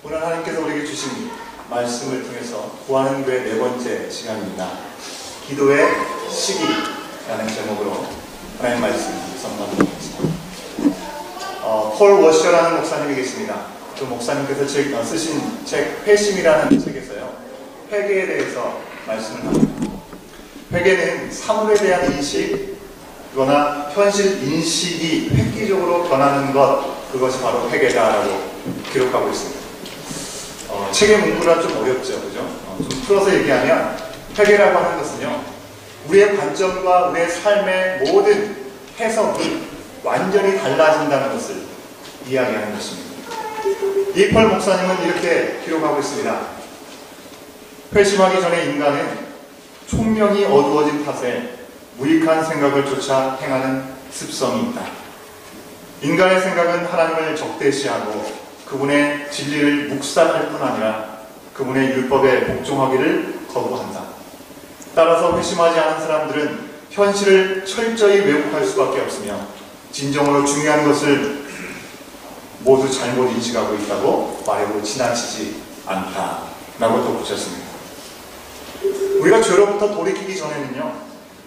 오늘 하나님께서 우리에게 주신 말씀을 통해서 구하는 교회 네 번째 시간입니다. 기도의 시기라는 제목으로 하나님 말씀 선포하겠습니다. 폴 워셔라는 목사님이 계십니다. 그 목사님께서 쓰신 책 회심이라는 책에서요, 회개에 대해서 말씀을 합니다. 회개는 사물에 대한 인식, 그거나 현실 인식이 획기적으로 변하는 것, 그것이 바로 회개다라고 기록하고 있습니다. 책의 문구가 좀 어렵죠, 그죠? 좀 풀어서 얘기하면 회개라고 하는 것은요, 우리의 관점과 우리의 삶의 모든 해석이 완전히 달라진다는 것을 이야기하는 것입니다. 이 폴 목사님은 이렇게 기록하고 있습니다. 회심하기 전에 인간은 총명이 어두워진 탓에 무익한 생각을 쫓아 행하는 습성이 있다. 인간의 생각은 하나님을 적대시하고 그분의 진리를 묵살할 뿐 아니라 그분의 율법에 복종하기를 거부한다. 따라서 회심하지 않은 사람들은 현실을 철저히 왜곡할 수밖에 없으며 진정으로 중요한 것을 모두 잘못 인식하고 있다고 말해도 지나치지 않다라고 덧붙였습니다. 우리가 죄로부터 돌이키기 전에는요,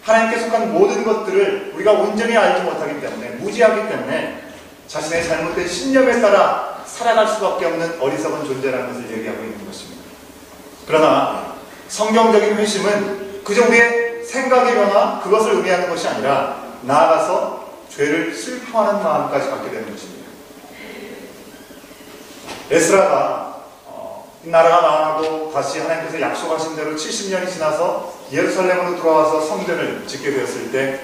하나님께 속한 모든 것들을 우리가 온전히 알지 못하기 때문에, 무지하기 때문에 자신의 잘못된 신념에 따라 살아갈 수밖에 없는 어리석은 존재라는 것을 얘기하고 있는 것입니다. 그러나 성경적인 회심은 그저 우리의 생각의 변화, 그것을 의미하는 것이 아니라 나아가서 죄를 슬퍼하는 마음까지 갖게 되는 것입니다. 에스라가 나라가 망하고 다시 하나님께서 약속하신 대로 70년이 지나서 예루살렘으로 돌아와서 성전을 짓게 되었을 때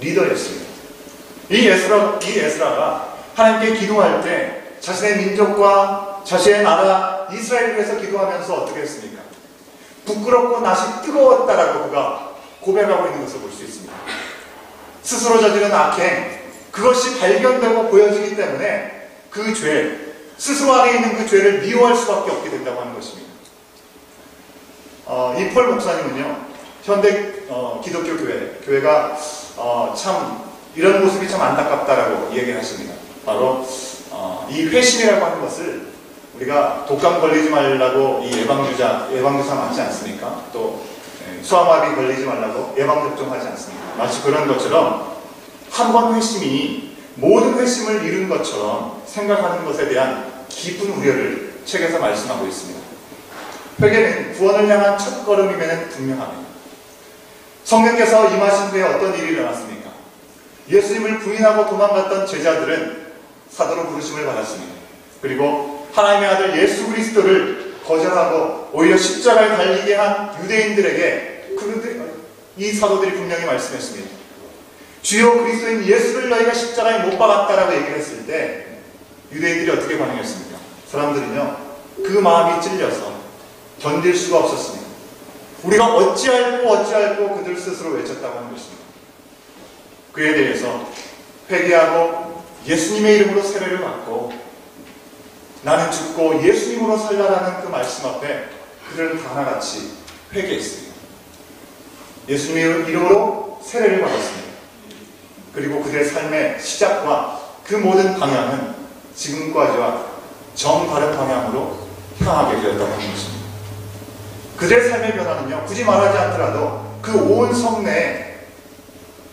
리더였습니다. 이 에스라가 하나님께 기도할 때 자신의 민족과 자신의 나라 이스라엘을 위해서 기도하면서 어떻게 했습니까? 부끄럽고 낯이 뜨거웠다라고 그가 고백하고 있는 것을 볼 수 있습니다. 스스로 저지른 악행, 그것이 발견되고 보여지기 때문에 그 죄, 스스로 안에 있는 그 죄를 미워할 수밖에 없게 된다고 하는 것입니다. 이 폴 목사님은요, 현대 기독교 교회가 참 이런 모습이 참 안타깝다라고 얘기를 하십니다. 바로 이 회심이라고 하는 것을 우리가 독감 걸리지 말라고 이 예방주사 맞지 않습니까? 또 수화마비 걸리지 말라고 예방접종하지 않습니까? 마치 그런 것처럼 한 번 회심이 모든 회심을 이룬 것처럼 생각하는 것에 대한 깊은 우려를 책에서 말씀하고 있습니다. 회개는 구원을 향한 첫걸음임에는 분명합니다. 성령께서 임하신 후에 어떤 일이 일어났습니까? 예수님을 부인하고 도망갔던 제자들은 사도로 부르심을 받았습니다. 그리고 하나님의 아들 예수 그리스도를 거절하고 오히려 십자가에 달리게 한 유대인들에게 이 사도들이 분명히 말씀했습니다. 주여 그리스도인 예수를 너희가 십자가에 못 박았다라고 얘기를 했을 때 유대인들이 어떻게 반응했습니까? 사람들은요, 그 마음이 찔려서 견딜 수가 없었습니다. 우리가 어찌할꼬 그들 스스로 외쳤다고 하는 것입니다. 그에 대해서 회개하고 예수님의 이름으로 세례를 받고 나는 죽고 예수님으로 살라라는 그 말씀 앞에 그들은 다 하나같이 회개했습니다. 예수님의 이름으로 세례를 받았습니다. 그리고 그들의 삶의 시작과 그 모든 방향은 지금까지와 정다른 방향으로 향하게 되었다고 하는 것입니다. 그들의 삶의 변화는요, 굳이 말하지 않더라도 그 온 성내에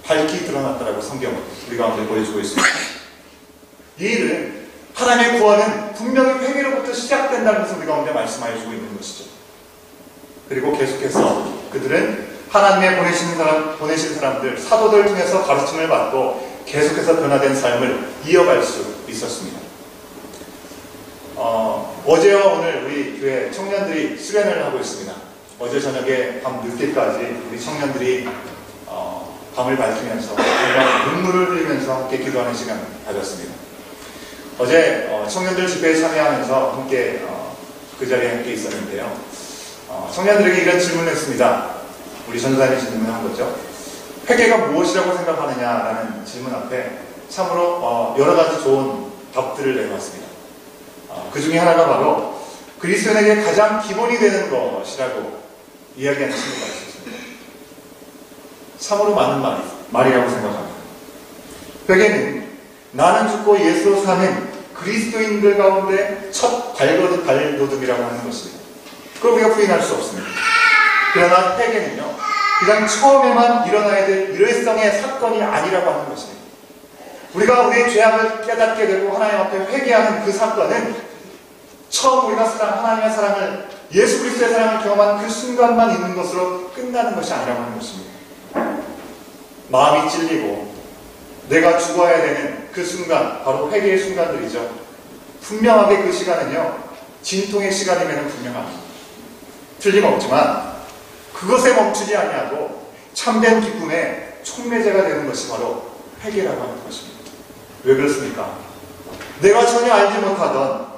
밝히 드러났다라고 성경은 우리 가운데 보여주고 있습니다. 이 일은 하나님의 구원은 분명히 회개로부터 시작된다는 것을 우리 가운데 말씀하여 주고 있는 것이죠. 그리고 계속해서 그들은 하나님의 보내신 사람들, 사도들 통해서 가르침을 받고 계속해서 변화된 삶을 이어갈 수 있었습니다. 어제와 오늘 우리 교회 청년들이 수련회를 하고 있습니다. 어제 저녁에 밤 늦게까지 우리 청년들이 밤을 밝히면서 눈물을 흘리면서 함께 기도하는 시간을 가졌습니다. 어제 청년들 집회에 참여하면서 함께 그 자리에 함께 있었는데요. 청년들에게 이런 질문을 했습니다. 우리 전도사님이 질문한 거죠. 회개가 무엇이라고 생각하느냐라는 질문 앞에 참으로 여러 가지 좋은 답들을 내놓았습니다. 그 중에 하나가 바로 그리스도인에게 가장 기본이 되는 것이라고 이야기하는 친구가 있었습니다. 참으로 맞는 말이라고 생각합니다. 회개는 나는 죽고 예수로 사는 그리스도인들 가운데 첫 발돋움이라고 하는 것입니다. 그걸 우리가 부인할 수 없습니다. 그러나 회개는요, 그냥 처음에만 일어나야 될 일회성의 사건이 아니라고 하는 것입니다. 우리가 우리의 죄악을 깨닫게 되고 하나님 앞에 회개하는 그 사건은 처음 우리가 하나님의 사랑을, 예수 그리스도의 사랑을 경험한 그 순간만 있는 것으로 끝나는 것이 아니라고 하는 것입니다. 마음이 찔리고 내가 죽어야 되는 그 순간, 바로 회개의 순간들이죠. 분명하게 그 시간은요, 진통의 시간임에는 분명합니다. 틀림없지만 그것에 멈추지 아니하고 참된 기쁨의 촉매제가 되는 것이 바로 회개라고 하는 것입니다. 왜 그렇습니까? 내가 전혀 알지 못하던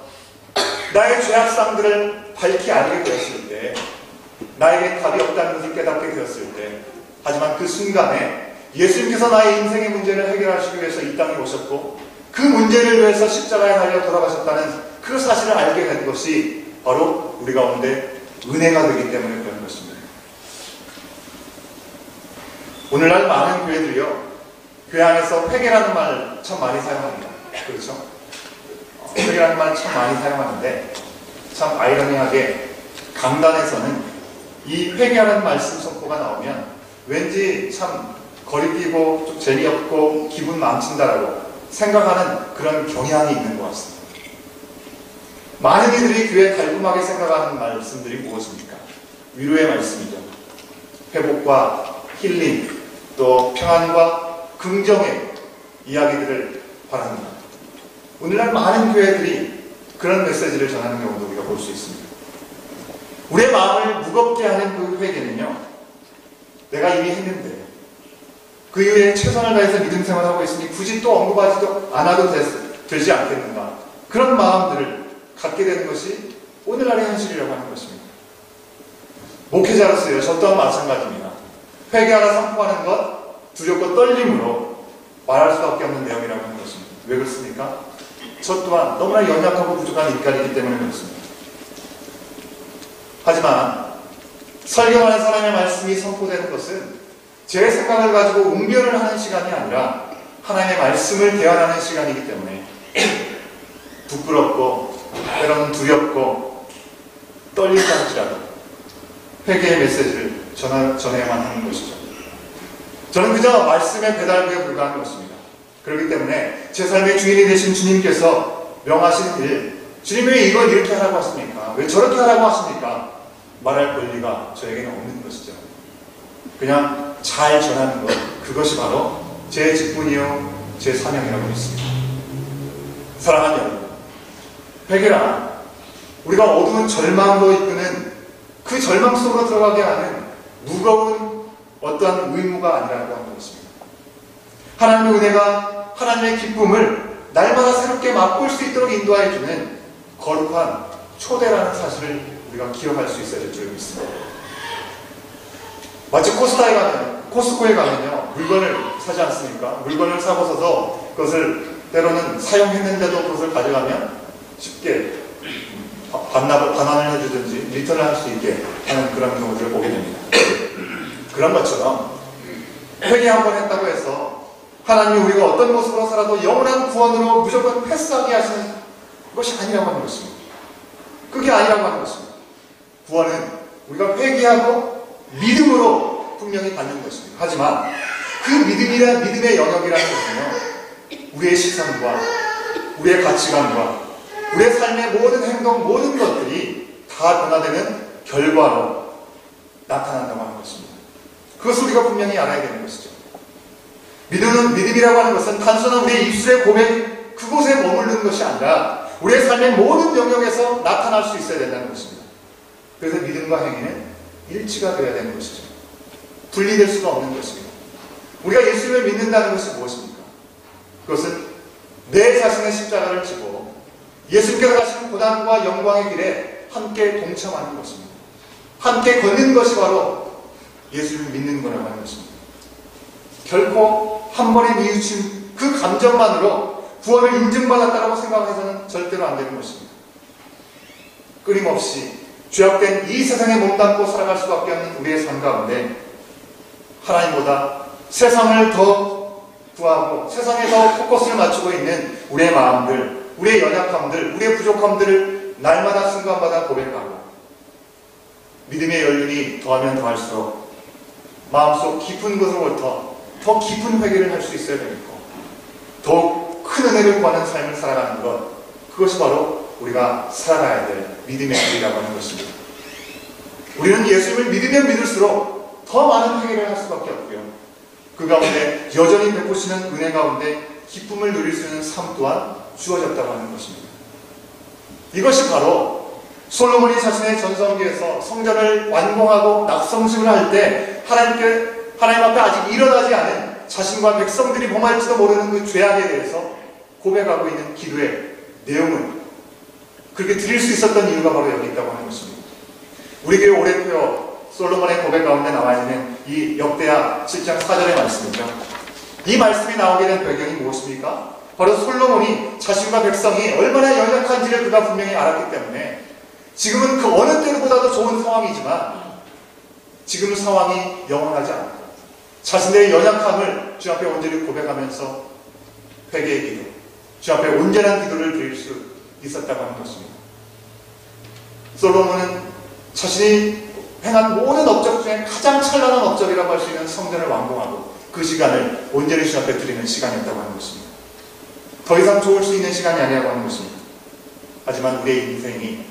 나의 죄악상들을 밝히 알게 되었을 때, 나에게 답이 없다는 것을 깨닫게 되었을 때, 하지만 그 순간에 예수님께서 나의 인생의 문제를 해결하시기 위해서 이 땅에 오셨고 그 문제를 위해서 십자가에 달려 돌아가셨다는 그 사실을 알게 된 것이 바로 우리 가운데 은혜가 되기 때문에 그런 것입니다. 오늘날 많은 교회들이요, 교회 안에서 회개라는 말 참 많이 사용합니다. 그렇죠? 회개라는 말 참 많이 사용하는데, 참 아이러니하게 강단에서는 이 회개라는 말씀 선포가 나오면 왠지 참 거리끼고 좀 재미없고 기분 망친다라고 생각하는 그런 경향이 있는 것 같습니다. 많은 이들이 교회에 달콤하게 생각하는 말씀들이 무엇입니까? 위로의 말씀이죠. 회복과 힐링, 또 평안과 긍정의 이야기들을 바랍니다. 오늘날 많은 교회들이 그런 메시지를 전하는 경우도 우리가 볼 수 있습니다. 우리의 마음을 무겁게 하는 그 회개는요, 내가 이미 했는데 그 이후에 최선을 다해서 믿음 생활을 하고 있으니 굳이 또 언급하지도 않아도 되지 않겠는가, 그런 마음들을 갖게 되는 것이 오늘날의 현실이라고 하는 것입니다. 목회자로서요, 저 또한 마찬가지입니다. 회개하라 선포하는 것 두렵고 떨림으로 말할 수밖에 없는 내용이라고 하는 것입니다. 왜 그렇습니까? 저 또한 너무나 연약하고 부족한 인간이기 때문에 그렇습니다. 하지만 설교하는 사람의 말씀이 선포되는 것은 제 생각을 가지고 웅변을 하는 시간이 아니라 하나님의 말씀을 대화하는 시간이기 때문에 부끄럽고 때로는 두렵고 떨리지 않지라도 회개의 메시지를 전해야만 하는 것이죠. 저는 그저 말씀의 배달부에 불과한 것입니다. 그렇기 때문에 제 삶의 주인이 되신 주님께서 명하신 일, 주님이 왜 이걸 이렇게 하라고 하십니까? 왜 저렇게 하라고 하십니까? 말할 권리가 저에게는 없는 것이죠. 그냥 잘 전하는 것, 그것이 바로 제 직분이요 제 사명이라고 믿습니다. 사랑하는 여러분, 회개란 우리가 어두운 절망으로 이끄는 그 절망 속으로 들어가게 하는 무거운 어떠한 의무가 아니라고 하는 것입니다. 하나님의 은혜가 하나님의 기쁨을 날마다 새롭게 맛볼 수 있도록 인도하여 주는 거룩한 초대라는 사실을 우리가 기억할 수 있어야 될 줄 믿습니다. 마치 코스트코에 가면요, 물건을 사지 않습니까? 물건을 사고서서 그것을 때로는 사용했는데도 그것을 가져가면 쉽게 반환을 해주든지 리턴을 할 수 있게 하는 그런 경우들을 보게 됩니다. 그런 것처럼 회개 한번 했다고 해서 하나님이 우리가 어떤 모습으로 살아도 영원한 구원으로 무조건 패스하게 하시는 것이 아니라고 하는 것입니다. 그게 아니라고 하는 것입니다. 구원은 우리가 회개하고 믿음으로 분명히 받는 것입니다. 하지만 그 믿음의 영역이라는 것은요, 우리의 시선과 우리의 가치관과 우리의 삶의 모든 행동, 모든 것들이 다 변화되는 결과로 나타난다고 하는 것입니다. 그것을 우리가 분명히 알아야 되는 것이죠. 믿음이라고 하는 것은 단순한 우리의 입술의 고백, 그곳에 머무르는 것이 아니라 우리의 삶의 모든 영역에서 나타날 수 있어야 된다는 것입니다. 그래서 믿음과 행위는 일치가 되어야 되는 것이죠. 분리될 수가 없는 것입니다. 우리가 예수님을 믿는다는 것이 무엇입니까? 그것은 내 자신의 십자가를 지고 예수님께서 가신 고난과 영광의 길에 함께 동참하는 것입니다. 함께 걷는 것이 바로 예수님을 믿는 거라고 하는 것입니다. 결코 한 번에 뉘우친 그 감정만으로 구원을 인증받았다고 생각해서는 절대로 안 되는 것입니다. 끊임없이 죄악된 이 세상에 몸담고 살아갈 수밖에 없는 우리의 삶 가운데 하나님보다 세상을 더 구하고 세상에 더 포커스를 맞추고 있는 우리의 마음들, 우리의 연약함들, 우리의 부족함들을 날마다 순간마다 고백하고 믿음의 연륜이 더하면 더할수록 마음속 깊은 곳으로부터 더 깊은 회개를 할 수 있어야 되겠고 더욱 큰 은혜를 구하는 삶을 살아가는 것, 그것이 바로 우리가 살아가야 될 믿음의 길이라고 하는 것입니다. 우리는 예수님을 믿으면 믿을수록 더 많은 회개를 할 수밖에 없고요. 그 가운데 여전히 베푸시는 은혜 가운데 기쁨을 누릴 수 있는 삶 또한 주어졌다고 하는 것입니다. 이것이 바로 솔로몬이 자신의 전성기에서 성전을 완공하고 낙성식을 할 때 하나님 앞에 아직 일어나지 않은 자신과 백성들이 범할지도 모르는 그 죄악에 대해서 고백하고 있는 기도의 내용은 그렇게 드릴 수 있었던 이유가 바로 여기 있다고 하는 것입니다. 우리 교회 오래표 솔로몬의 고백 가운데 나와 있는 이 역대하 7장 4절의 말씀이죠. 이 말씀이 나오게 된 배경이 무엇입니까? 바로 솔로몬이 자신과 백성이 얼마나 연약한지를 그가 분명히 알았기 때문에 지금은 그 어느 때보다도 좋은 상황이지만 지금 상황이 영원하지 않고 자신의 연약함을 주 앞에 온전히 고백하면서 회개의 기도, 주 앞에 온전한 기도를 드릴 수 있었다고 하는 것입니다. 솔로몬은 자신이 행한 모든 업적 중에 가장 찬란한 업적이라고 할 수 있는 성전을 완공하고 그 시간을 온전히 주 앞에 드리는 시간이었다고 하는 것입니다. 더 이상 좋을 수 있는 시간이 아니라고 하는 것입니다. 하지만 우리의 인생이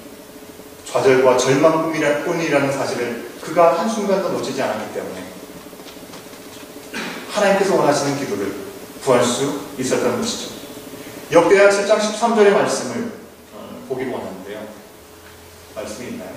좌절과 절망뿐이라는 사실을 그가 한순간도 놓치지 않았기 때문에 하나님께서 원하시는 기도를 구할 수 있었던 것이죠. 역대하 7장 13절의 말씀을 보기로 원하는데요. 말씀이 있나요?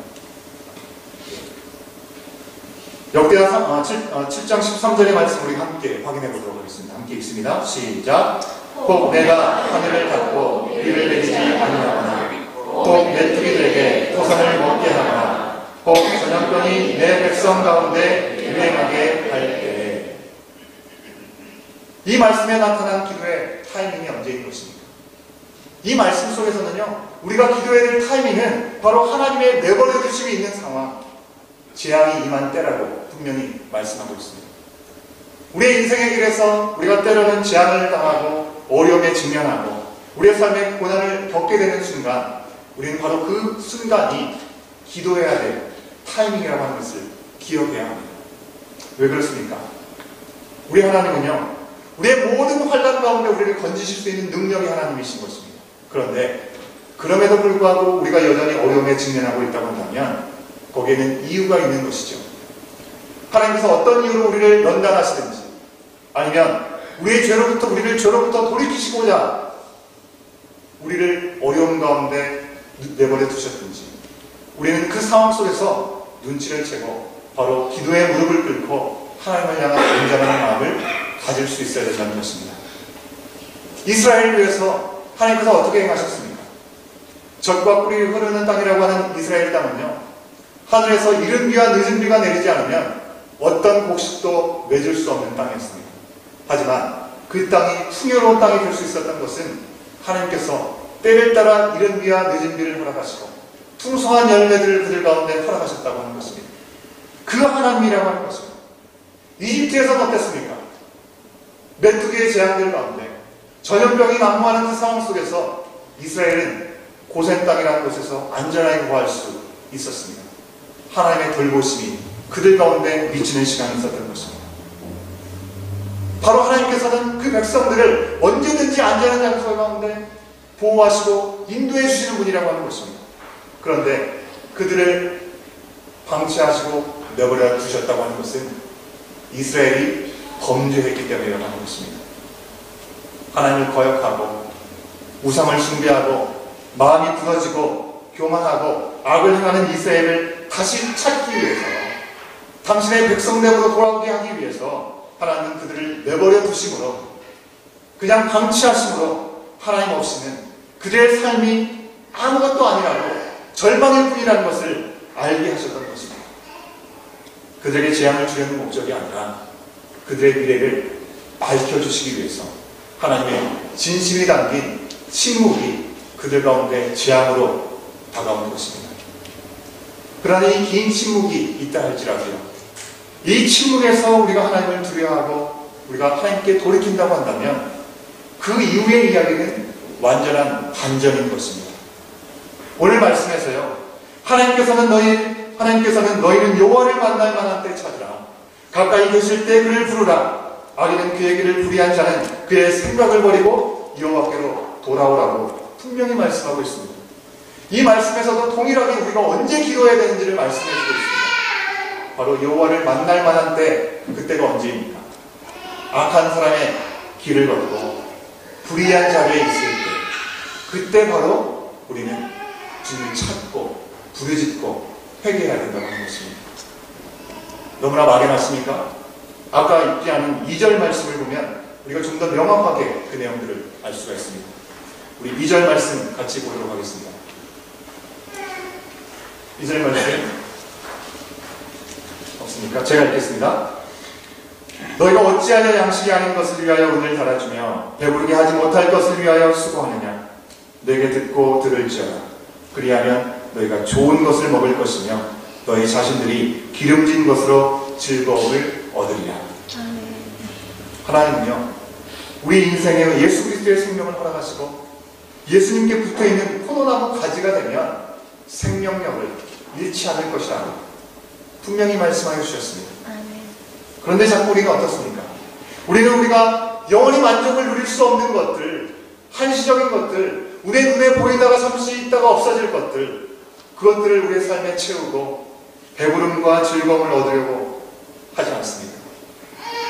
역대하 7장 13절의 말씀 우리 함께 확인해 보도록 하겠습니다. 함께 읽습니다. 시작. 혹 내가 하늘을 닫고 비를 내리지 아니하거나 혹 메뚜기들에게 토산을 먹게 하거나 혹 전염병이 내 백성 가운데 유행하게 할 때에. 이 말씀에 나타난 기도의 타이밍이 언제인 것입니까? 이 말씀 속에서는요, 우리가 기도해야 될 타이밍은 바로 하나님의 내버려 두심이 있는 상황, 재앙이 임한 때라고 분명히 말씀하고 있습니다. 우리의 인생의 길에서 우리가 때로는 재앙을 당하고 어려움에 직면하고 우리의 삶의 고난을 겪게 되는 순간, 우리는 바로 그 순간이 기도해야 될 타이밍이라고 하는 것을 기억해야 합니다. 왜 그렇습니까? 우리 하나님은요, 우리의 모든 환난 가운데 우리를 건지실 수 있는 능력이 하나님이신 것입니다. 그런데 그럼에도 불구하고 우리가 여전히 어려움에 직면하고 있다고 한다면 거기에는 이유가 있는 것이죠. 하나님께서 어떤 이유로 우리를 연단하시든지 아니면 우리의 죄로부터 돌이키시고자 우리를 어려움 가운데 내버려 두셨든지 우리는 그 상황 속에서 눈치를 채고 바로 기도의 무릎을 꿇고 하나님을 향한 온전한 마음을 가질 수 있어야 된다는 것입니다. 이스라엘을 위해서 하나님께서 어떻게 행하셨습니까? 젖과 꿀이 흐르는 땅이라고 하는 이스라엘 땅은요, 하늘에서 이른 비와 늦은 비가 내리지 않으면 어떤 곡식도 맺을 수 없는 땅이었습니다. 하지만 그 땅이 풍요로운 땅이 될 수 있었던 것은 하나님께서 때를 따라 이른 비와 늦은 비를 허락하시고 풍성한 열매들을 그들 가운데 허락하셨다고 하는 것입니다. 그 하나님이라고 하는 것입니다. 이집트에서는 어땠습니까? 메뚜기의 재앙들 가운데 전염병이 난무하는 그 상황 속에서 이스라엘은 고센 땅이라는 곳에서 안전하게 구할 수 있었습니다. 하나님의 돌보심이 그들 가운데 미치는 시간이 있었던 것입니다. 바로 하나님께서는 그 백성들을 언제든지 안전한 장소 가운데 보호하시고 인도해 주시는 분이라고 하는 것입니다. 그런데 그들을 방치하시고 내버려 두셨다고 하는 것은 이스라엘이 범죄했기 때문이라고 하는 것입니다. 하나님을 거역하고 우상을 숭배하고 마음이 부서지고 교만하고 악을 행하는 이스라엘을 다시 찾기 위해서, 당신의 백성됨으로 돌아오게 하기 위해서 하나님은 그들을 내버려 두심으로, 그냥 방치하심으로 하나님 없이는 그들의 삶이 아무것도 아니라고 절망일 뿐이라는 것을 알게 하셨던 것입니다. 그들에게 재앙을 주려는 목적이 아니라 그들의 미래를 밝혀주시기 위해서 하나님의 진심이 담긴 침묵이 그들 가운데 재앙으로 다가오는 것입니다. 그러나 이 긴 침묵이 있다 할지라도요, 이 침묵에서 우리가 하나님을 두려워하고 우리가 하나님께 돌이킨다고 한다면 그 이후의 이야기는 완전한 반전인 것입니다. 오늘 말씀에서요, 하나님께서는 너희는 여호와를 만날 만한 때 찾으라. 가까이 계실 때 그를 부르라. 악인은 그의 길을 불의한 자는 그의 생각을 버리고 여호와께로 돌아오라고 분명히 말씀하고 있습니다. 이 말씀에서도 동일하게 우리가 언제 기도해야 되는지를 말씀해 주고 있습니다. 바로 여호와를 만날 만한 때, 그때가 언제입니까? 악한 사람의 길을 걷고 불의한 자리에 있을 때, 그때 바로 우리는 주님을 찾고 부르짖고 회개해야 된다고 하는 것입니다. 너무나 막연하십니까? 아까 읽지 않은 2절 말씀을 보면 우리가 좀 더 명확하게 그 내용들을 알 수가 있습니다. 우리 2절 말씀 같이 보도록 하겠습니다. 2절 말씀 없습니까? 제가 읽겠습니다. 너희가 어찌하여 양식이 아닌 것을 위하여 은을 달아주며 배부르게 하지 못할 것을 위하여 수고하느냐? 내게 듣고 들을지어다. 그리하면 너희가 좋은 것을 먹을 것이며 너희 자신들이 기름진 것으로 즐거움을 얻으리라. 하나님은요, 우리 인생에 예수 그리스도의 생명을 허락하시고 예수님께 붙어있는 포도나무 가지가 되면 생명력을 잃지 않을 것이라고 분명히 말씀하여 주셨습니다. 그런데 자꾸 우리가 어떻습니까? 우리가 영원히 만족을 누릴 수 없는 것들, 한시적인 것들, 우리의 눈에 보이다가 잠시 있다가 없어질 것들, 그것들을 우리의 삶에 채우고 배부름과 즐거움을 얻으려고 하지 않습니다.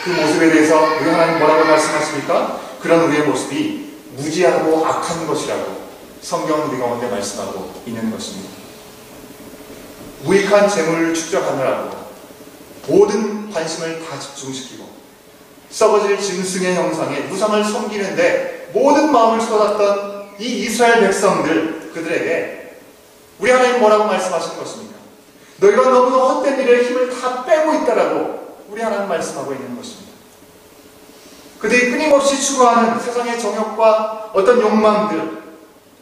그 모습에 대해서 우리 하나님 뭐라고 말씀하십니까? 그런 우리의 모습이 무지하고 악한 것이라고 성경은 우리 가운데 말씀하고 있는 것입니다. 무익한 재물을 축적하느라고 모든 관심을 다 집중시키고 썩어질 짐승의 형상에 무상을 섬기는데 모든 마음을 쏟았던 이 이스라엘 백성들, 그들에게 우리 하나님 뭐라고 말씀하시는 것입니까? 너희가 너무나 헛된 일에 힘을 다 빼고 있다라고 우리 하나님 말씀하고 있는 것입니다. 그들이 끊임없이 추구하는 세상의 정욕과 어떤 욕망들,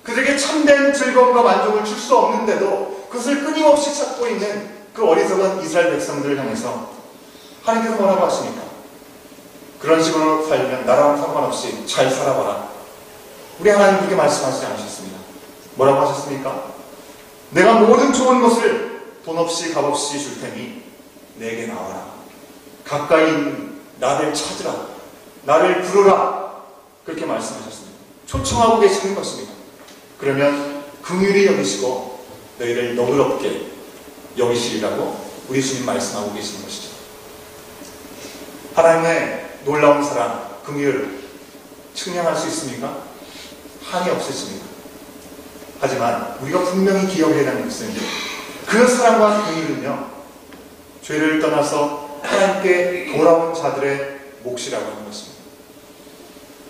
그들에게 참된 즐거움과 만족을 줄 수 없는데도 그것을 끊임없이 찾고 있는 그 어리석은 이스라엘 백성들을 향해서 하나님께서 뭐라고 하십니까? 그런 식으로 살면 나랑 상관없이 잘 살아봐라. 우리 하나님 그렇게 말씀하시지 않으셨습니다. 뭐라고 하셨습니까? 내가 모든 좋은 것을 돈 없이 값 없이 줄 테니 내게 나와라. 가까이 있는 나를 찾으라. 나를 부르라. 그렇게 말씀하셨습니다. 초청하고 계시는 것입니다. 그러면 긍휼히 여기시고 너희를 너그럽게 여기시리라고 우리 주님 말씀하고 계시는 것이죠. 하나님의 놀라운 사랑, 긍휼을 측량할 수 있습니까? 한이 없으십니다. 하지만 우리가 분명히 기억해야 하는 것은 그 사랑과 긍휼은요, 죄를 떠나서 하나님께 돌아온 자들의 몫이라고 하는 것입니다.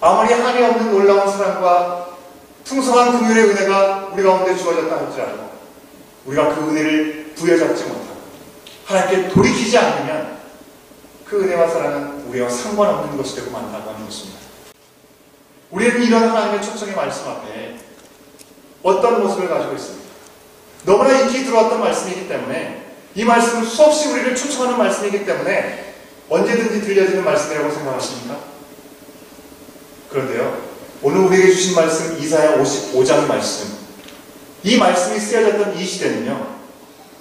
아무리 한이 없는 놀라운 사랑과 풍성한 긍휼의 은혜가 우리 가운데 주어졌다 할지라도 우리가 그 은혜를 부여잡지 못하고 하나님께 돌이키지 않으면 그 은혜와 사랑은 우리와 상관없는 것이 되고 만다고 하는 것입니다. 우리는 이런 하나님의 초청의 말씀 앞에 어떤 모습을 가지고 있습니까? 너무나 익히 들어왔던 말씀이기 때문에, 이 말씀은 수없이 우리를 초청하는 말씀이기 때문에 언제든지 들려지는 말씀이라고 생각하십니까? 그런데요, 오늘 우리에게 주신 말씀 이사야 55장 말씀, 이 말씀이 쓰여졌던 이 시대는요,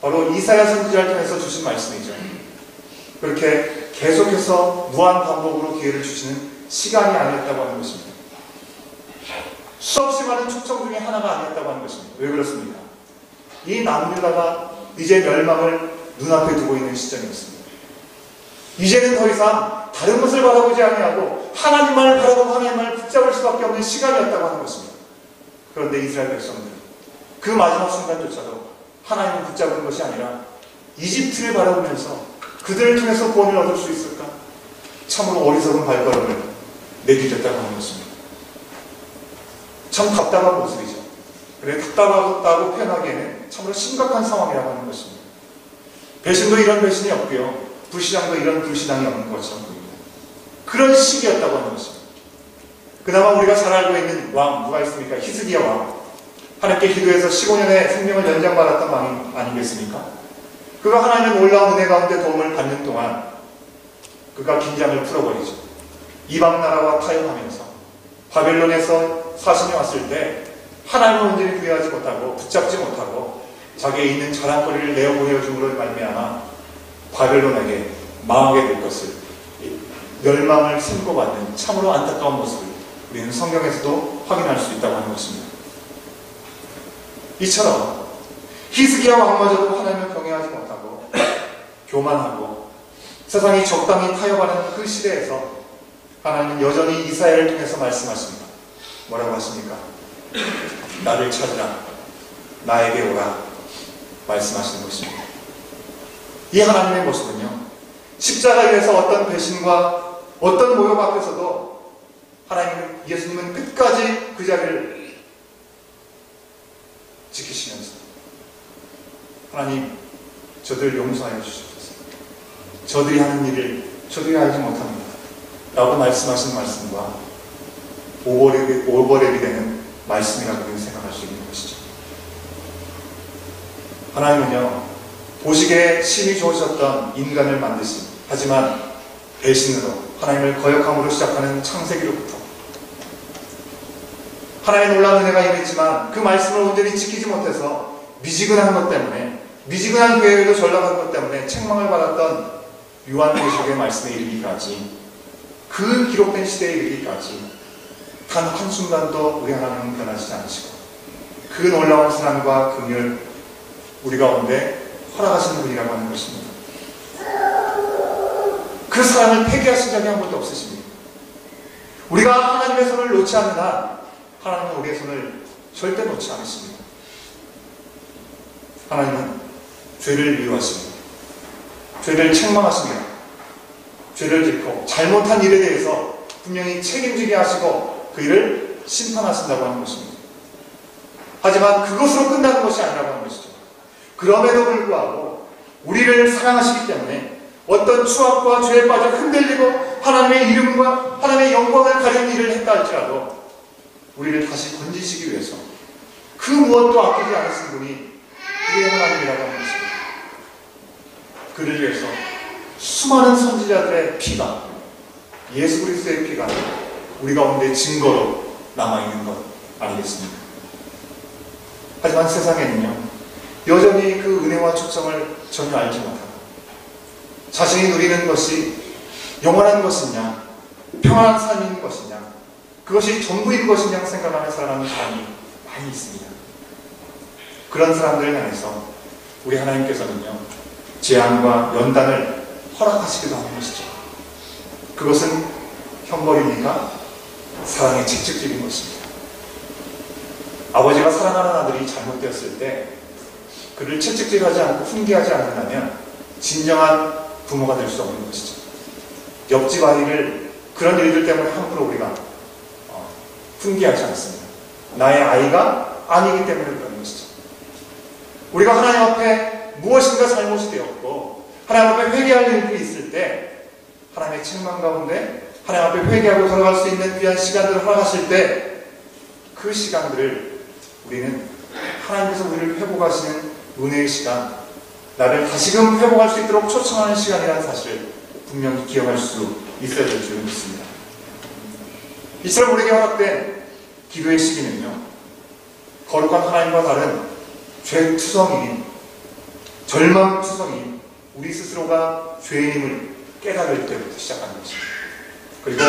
바로 이사야 선지자를 통해서 주신 말씀이죠. 그렇게 계속해서 무한 반복으로 기회를 주시는 시간이 아니었다고 하는 것입니다. 수없이 많은 초청 중에 하나가 아니었다고 하는 것입니다. 왜 그렇습니까? 이 남유다가 이제 멸망을 눈앞에 두고 있는 시점이었습니다. 이제는 더 이상 다른 것을 바라보지 아니하고 하나님만을 바라보고 하나님만을 붙잡을 수밖에 없는 시간이었다고 하는 것입니다. 그런데 이스라엘 백성들은 그 마지막 순간조차도 하나님을 붙잡은 것이 아니라 이집트를 바라보면서 그들을 통해서 구원을 얻을 수 있을까? 참으로 어리석은 발걸음을 내디뎠다고 하는 것입니다. 참 답답한 모습이죠. 그래, 답답하다고 표현하기에는 참으로 심각한 상황이라고 하는 것입니다. 배신도 이런 배신이 없고요, 불신앙도 이런 불신앙이 없는 것처럼 보입니다. 그런 시기였다고 하는 것입니다. 그나마 우리가 잘 알고 있는 왕, 누가 있습니까? 히스기야 왕. 하나님께 기도해서 15년의 생명을 연장받았던 왕이 아니겠습니까? 그가 하나님의 놀라운 은혜 가운데 도움을 받는 동안 그가 긴장을 풀어버리죠. 이방 나라와 타협하면서 바벨론에서 사신이 왔을 때 하나님을 온전히 구애하지 못하고 붙잡지 못하고 자기의 있는 자랑거리를 내어 보여줌으로 말미암아 바벨론에게 망하게 될 것을, 멸망을 선고받는 참으로 안타까운 모습을 우리는 성경에서도 확인할 수 있다고 하는 것입니다. 이처럼 히스기야 왕마저도 하나님을 경외하지 못하고 교만하고 세상이 적당히 타협하는 그 시대에서 하나님은 여전히 이사야를 통해서 말씀하십니다. 뭐라고 하십니까? 나를 찾으라, 나에게 오라 말씀하시는 것입니다. 이 하나님의 모습은요, 십자가에서 어떤 배신과 어떤 모욕 앞에서도 하나님은, 예수님은 끝까지 그 자리를 지키시면서 하나님, 저들 용서하여 주시옵소서. 저들이 하는 일을 저들이 알지 못합니다 라고 말씀하신 말씀과 오버랩이 되는 말씀이라고 생각할 수 있는 것이죠. 하나님은요, 보시기에 심히 좋으셨던 인간을 만드신, 하지만 배신으로 하나님을 거역함으로 시작하는 창세기로부터 하나님의 놀라운 은혜가 임했지만 그 말씀을 온전히 지키지 못해서 미지근한 것 때문에, 미지근한 교회에도 전락한 것 때문에 책망을 받았던 요한계시록의 말씀에 이르기까지, 그 기록된 시대에 이르기까지 단 한순간도 우리 하나님은 변하시지 않으시고 그 놀라운 사랑과 긍휼 우리 가운데 허락하시는 분이라고 하는 것입니다. 그 사랑을 폐기하신 적이 한 번도 없으십니다. 우리가 하나님의 손을 놓지 않는 한 하나님은 우리의 손을 절대 놓지 않으십니다. 하나님은 죄를 미워하십니다. 죄를 책망하십니다. 죄를 짓고 잘못한 일에 대해서 분명히 책임지게 하시고 그 일을 심판하신다고 하는 것입니다. 하지만 그것으로 끝나는 것이 아니라고 하는 것이죠. 그럼에도 불구하고 우리를 사랑하시기 때문에 어떤 추악과 죄에 빠져 흔들리고 하나님의 이름과 하나님의 영광을 가리는 일을 했다 할지라도 우리를 다시 건지시기 위해서 그 무엇도 아끼지 않으신 분이 우리의 하나님이라고 하는 것입니다. 그를 위해서 수많은 선지자들의 피가, 예수 그리스도의 피가 우리 가운데 증거로 남아있는 것 아니겠습니까? 하지만 세상에는요, 여전히 그 은혜와 초점을 전혀 알지 못하고 자신이 누리는 것이 영원한 것이냐, 평안한 삶인 것이냐, 그것이 전부인 것이냐 생각하며 살아가는 사람이 많이 있습니다. 그런 사람들을 향해서 우리 하나님께서는요, 재앙과 연단을 허락하시기도 하는 것이죠. 그것은 형벌입니까? 사랑의 채찍질인 것입니다. 아버지가 사랑하는 아들이 잘못되었을 때 그를 채찍질하지 않고 훈계하지 않는다면 진정한 부모가 될 수 없는 것이죠. 옆집 아이를 그런 일들 때문에 함부로 우리가 훈계하지 않습니다. 나의 아이가 아니기 때문에 그런 것이죠. 우리가 하나님 앞에 무엇인가 잘못이 되었고 하나님 앞에 회개할 일들이 있을 때 하나님의 책망 가운데 하나님 앞에 회개하고 돌아갈 수 있는 귀한 시간들을 허락하실 때 그 시간들을 우리는 하나님께서 우리를 회복하시는 은혜의 시간, 나를 다시금 회복할 수 있도록 초청하는 시간이라는 사실을 분명히 기억할 수 있어야 될 줄 믿습니다. 이처럼 우리에게 허락된 기도의 시기는요, 거룩한 하나님과 다른 죄투성이인, 절망투성이인 우리 스스로가 죄인임을 깨달을 때부터 시작하는 것입니다. 그리고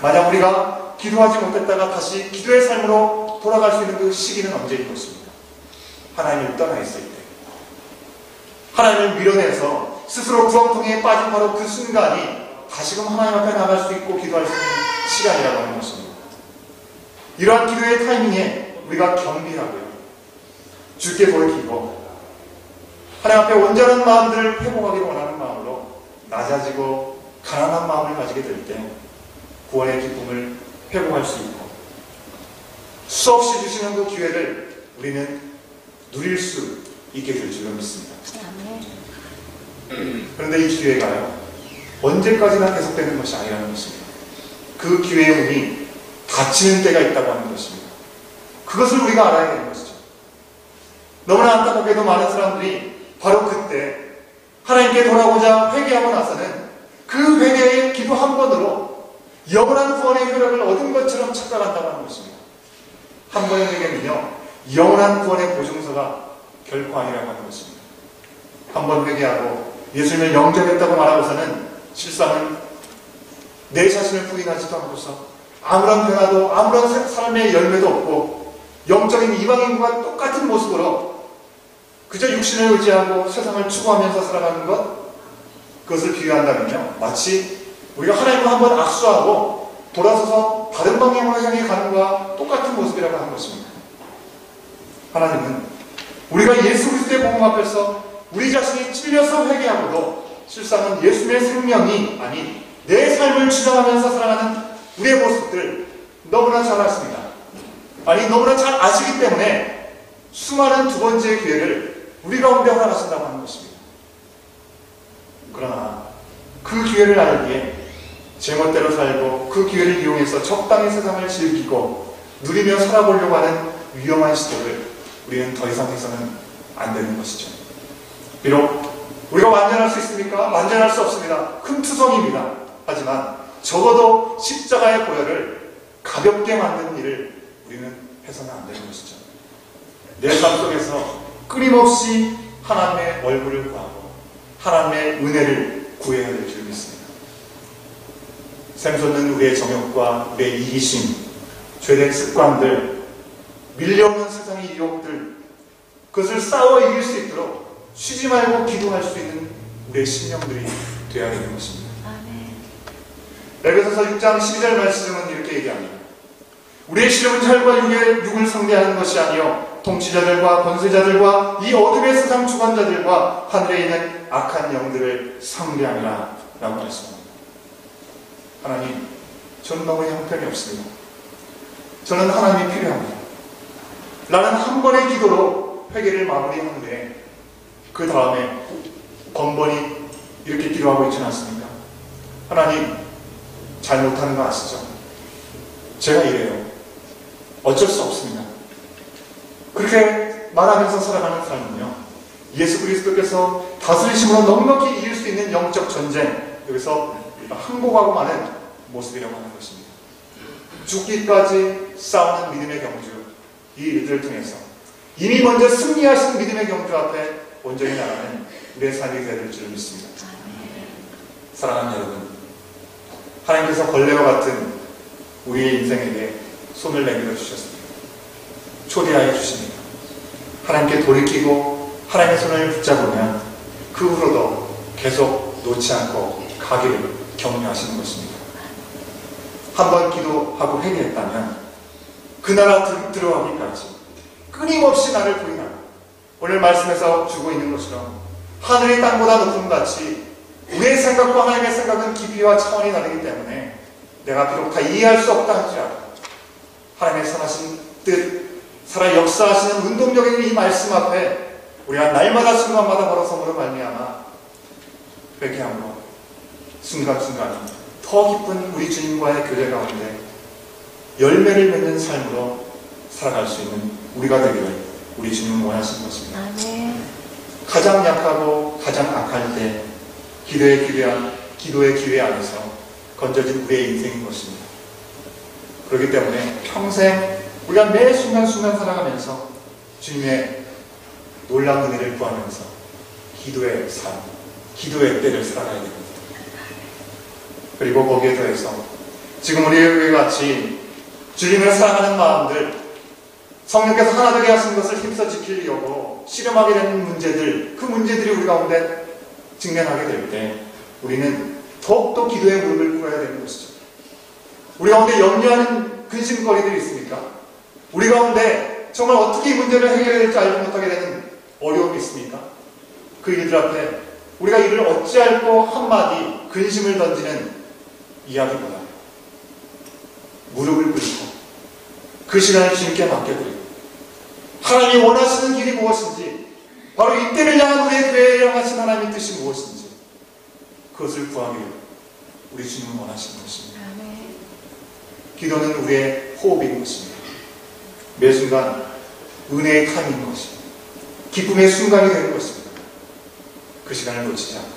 만약 우리가 기도하지 못했다가 다시 기도의 삶으로 돌아갈 수 있는 그 시기는 언제인 것입니까? 하나님을 떠나 있을 때, 하나님을 밀어내서 스스로 구렁텅이에 빠진 바로 그 순간이 다시금 하나님 앞에 나갈 수 있고 기도할 수 있는 시간이라고 하는 것입니다. 이러한 기도의 타이밍에 우리가 겸비하고요, 주께 돌이키고 하나님 앞에 온전한 마음들을 회복하기를 원하는 마음으로 낮아지고 가난한 마음을 가지게 될 때 구원의 기쁨을 회복할 수 있고 수없이 주시는 그 기회를 우리는 누릴 수 있게 될 줄로 믿습니다. 그런데 이 기회가요, 언제까지나 계속되는 것이 아니라는 것입니다. 그 기회의 문이 닫히는 때가 있다고 하는 것입니다. 그것을 우리가 알아야 되는 것이죠. 너무나 안타깝게도 많은 사람들이 바로 그때 하나님께 돌아오자 회개하고 나서는 그 회개의 기도 한 번으로 영원한 구원의 효력을 얻은 것처럼 착각한다고 하는 것입니다. 한 번의 회개는요, 영원한 구원의 보증서가 결코 아니라고 하는 것입니다. 한 번 회개하고 예수님을 영접했다고 말하고서는 실상은 내 자신을 부인하지도 않고서 아무런 변화도, 아무런 삶의 열매도 없고 영적인 이방인과 똑같은 모습으로 그저 육신을 의지하고 세상을 추구하면서 살아가는 것, 그것을 비유한다면요, 마치 우리가 하나님과 한번 악수하고 돌아서서 다른 방향으로 향해 가는 것과 똑같은 모습이라고 하는 것입니다. 하나님은 우리가 예수 그리스도의 복음 앞에서 우리 자신이 찔려서 회개하고도 실상은 예수님의 생명이 아닌 내 삶을 주장하면서 살아가는 우리의 모습들 너무나 잘 아십니다. 아니, 너무나 잘 아시기 때문에 수많은 두 번째의 기회를 우리 가운데 허락하신다고 하는 것입니다. 그러나 그 기회를 알기에 제멋대로 살고 그 기회를 이용해서 적당히 세상을 즐기고 누리며 살아보려고 하는 위험한 시도를 우리는 더 이상 해서는 안 되는 것이죠. 비록 우리가 완전할 수 있습니까? 완전할 수 없습니다. 큰 투성입니다. 하지만 적어도 십자가의 보혈을 가볍게 만드는 일을 우리는 해서는 안 되는 것이죠. 내 삶 속에서 끊임없이 하나님의 얼굴을 구하고 하나님의 은혜를 구해야 될 줄 믿습니다. 샘솟는 우리의 정욕과 우리의 이기심, 죄된 습관들, 밀려오는 세상의 유혹들, 그것을 싸워 이길 수 있도록 쉬지 말고 기도할 수 있는 우리의 심령들이 되어야 되는 것입니다. 에베소서 6장 12절 말씀은 이렇게 얘기합니다. 우리의 시름은 혈과 육을 상대하는 것이 아니요 통치자들과 권세자들과 이 어둠의 세상 주관자들과 하늘에 있는 악한 영들을 상대하니라 라고 말씀합니다. 하나님, 저는 너무 형편이 없습니다. 저는 하나님이 필요합니다. 나는 한 번의 기도로 회개를 마무리하는데 그 다음에 번번이 이렇게 기도하고 있지는 않습니까? 하나님, 잘못하는 거 아시죠? 제가 이래요. 어쩔 수 없습니다. 그렇게 말하면서 살아가는 삶은요, 예수 그리스도께서 다스리심으로 넉넉히 이길 수 있는 영적 전쟁, 여기서 항복하고 마는 모습이라고 하는 것입니다. 죽기까지 싸우는 믿음의 경주, 이 일들을 통해서 이미 먼저 승리하신 믿음의 경주 앞에 온전히 나가는 우리의 삶이 되어야 될 줄 믿습니다. 사랑하는 여러분, 하나님께서 걸레와 같은 우리의 인생에게 손을 내밀어 주셨습니다. 초대하여 주십니다. 하나님께 돌이키고 하나님의 손을 붙잡으면 그 후로도 계속 놓지 않고 가기를 격려하시는 것입니다. 한번 기도하고 회개했다면 그 나라 들어가기까지 끊임없이 나를 부인하고 오늘 말씀에서 주고 있는 것처럼 하늘이 땅보다 높은 같이 우리의 생각과 하나님의 생각은 깊이와 차원이 다르기 때문에 내가 비록 다 이해할 수 없다 할지라도 하나님의 선하신 뜻, 살아 역사하시는 운동적인 이 말씀 앞에 우리가 날마다 순간마다 걸어섬으로 말미암아 회개함으로 순간순간 더 깊은 우리 주님과의 교제 가운데 열매를 맺는 삶으로 살아갈 수 있는 우리가 되기를 우리 주님은 원하시는 것입니다. 아멘. 가장 약하고 가장 악할 때 기도의 기회 안에서 건져진 우리의 인생인 것입니다. 그렇기 때문에 평생 우리가 매 순간순간 살아가면서 주님의 놀라운 은혜를 구하면서 기도의 삶, 기도의 때를 살아가야 됩니다. 그리고 거기에 더해서 지금 우리의 같이 주님을 사랑하는 마음들, 성령께서 하나 되게 하신 것을 힘써 지키려고 실험하게 되는 문제들, 그 문제들이 우리 가운데 직면하게 될 때 우리는 더욱더 기도의 무릎을 꿇어야 되는 것이죠. 우리 가운데 염려하는 근심거리들이 있습니까? 우리 가운데 정말 어떻게 이 문제를 해결해야 될지 알지 못하게 되는 어려움이 있습니까? 그 일들 앞에 우리가 이를 어찌할꼬 한마디 근심을 던지는 이야기보다 무릎을 꿇고 그 시간을 주님께 맡겨드리고 하나님이 원하시는 길이 무엇인지, 바로 이때를 향한 우리의 교회에 향하신 하나님의 뜻이 무엇인지 그것을 구하기를 우리 주님은 원하시는 것입니다. 기도는 우리의 호흡인 것입니다. 매 순간 은혜의 타임인 것입니다. 기쁨의 순간이 되는 것입니다. 그 시간을 놓치지 않고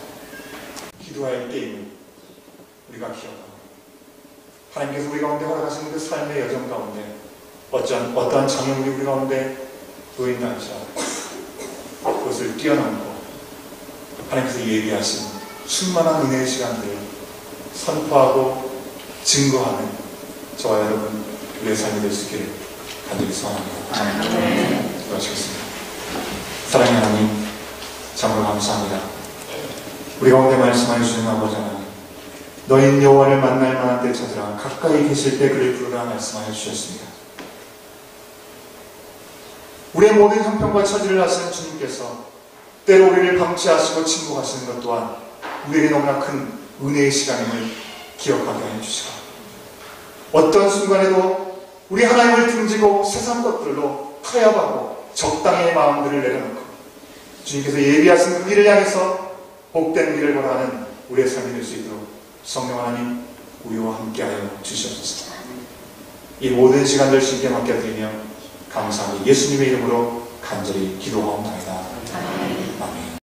기도할 때임을 우리가 기억하고 하나님께서 우리 가운데 허락하시는 그 삶의 여정 가운데 어떠한 장애물이 우리 가운데 보인다 할지라도 그것을 뛰어넘고 하나님께서 예비하신 충만한 은혜의 시간들을 선포하고 증거하는 저와 여러분 우리의 삶이 될 수 있기를 간절히 소원합니다. 기도하시겠습니다. 사랑의 하나님, 참으로 감사합니다. 우리 가운데 말씀하여 주시는 아버지 하나님, 너희는 여호와를 만날 만한 때 찾으라, 가까이 계실 때 그를 부르라 말씀하여 주셨습니다. 우리의 모든 형편과 처지를 아시는 주님께서 때로 우리를 방치하시고 침묵하시는 것 또한 우리에게 너무나 큰 은혜의 시간임을 기억하게 하여 주시고, 어떤 순간에도 우리 하나님을 등지고 세상 것들로 타협하고 적당의 마음들을 내려놓고 주님께서 예비하신 그 길을 향해서 복된 길을 걸어가는 우리의 삶이 될 수 있도록 성령 하나님 우리와 함께하여 주시옵소서. 이 모든 시간들 주님께 맡겨드리며 감사하며 예수님의 이름으로 간절히 기도하옵나이다.